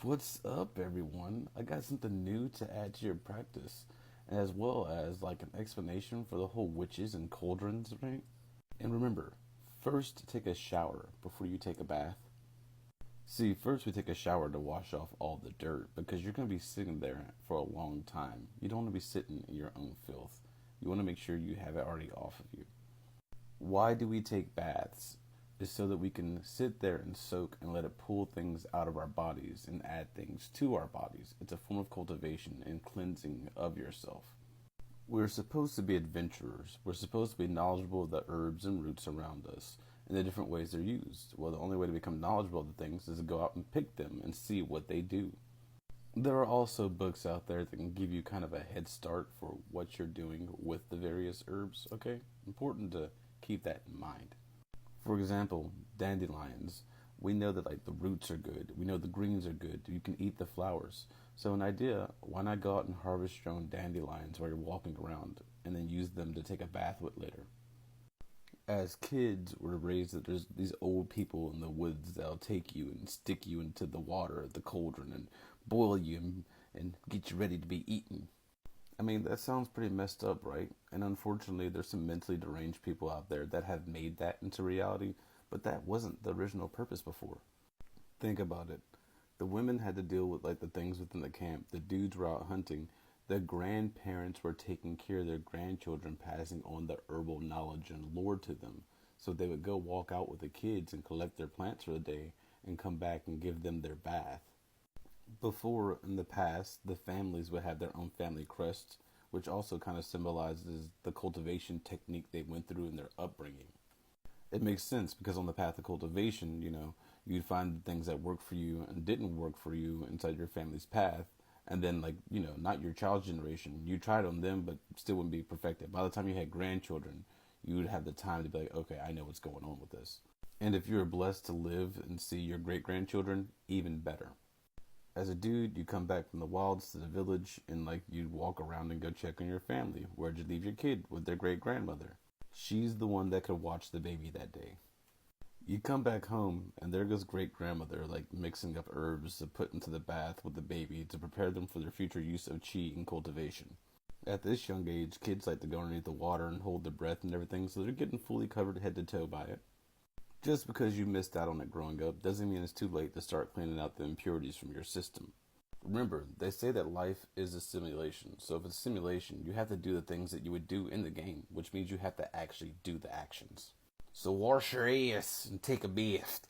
What's up, everyone? I got something new to add to your practice, as well as like an explanation for the whole witches and cauldrons, right? And remember, first take a shower before you take a bath. See, first we take a shower to wash off all the dirt because you're going to be sitting there for a long time. You don't want to be sitting in your own filth. You want to make sure you have it already off of you. Why do we take baths? Is so that we can sit there and soak and let it pull things out of our bodies and add things to our bodies. It's a form of cultivation and cleansing of yourself. We're supposed to be adventurers. We're supposed to be knowledgeable of the herbs and roots around us and the different ways they're used. Well, the only way to become knowledgeable of the things is to go out and pick them and see what they do. There are also books out there that can give you kind of a head start for what you're doing with the various herbs, okay? Important to keep that in mind. For example, dandelions. We know that like the roots are good. We know the greens are good. You can eat the flowers. So an idea, why not go out and harvest your own dandelions while you're walking around and then use them to take a bath with later? As kids, we're raised that there's these old people in the woods that'll take you and stick you into the water of the cauldron and boil you and get you ready to be eaten. I mean, that sounds pretty messed up, right? And unfortunately, there's some mentally deranged people out there that have made that into reality, but that wasn't the original purpose before. Think about it. The women had to deal with like the things within the camp. The dudes were out hunting. The grandparents were taking care of their grandchildren, passing on the herbal knowledge and lore to them. So they would go walk out with the kids and collect their plants for the day and come back and give them their bath. Before, in the past, the families would have their own family crests, which also kind of symbolizes the cultivation technique they went through in their upbringing. It makes sense because on the path of cultivation, you'd find the things that worked for you and didn't work for you inside your family's path. And then, like, not your child's generation. You tried on them, but still wouldn't be perfected. By the time you had grandchildren, you would have the time to be like, okay, I know what's going on with this. And if you're blessed to live and see your great grandchildren, even better. As a dude, you come back from the wilds to the village and like you'd walk around and go check on your family. Where'd you leave your kid? With their great grandmother. She's the one that could watch the baby that day. You come back home and there goes great grandmother like mixing up herbs to put into the bath with the baby to prepare them for their future use of chi and cultivation. At this young age, kids like to go underneath the water and hold their breath and everything, so they're getting fully covered head to toe by it. Just because you missed out on it growing up doesn't mean it's too late to start cleaning out the impurities from your system. Remember, they say that life is a simulation, so if it's a simulation, you have to do the things that you would do in the game, which means you have to actually do the actions. So wash your ass and take a bath.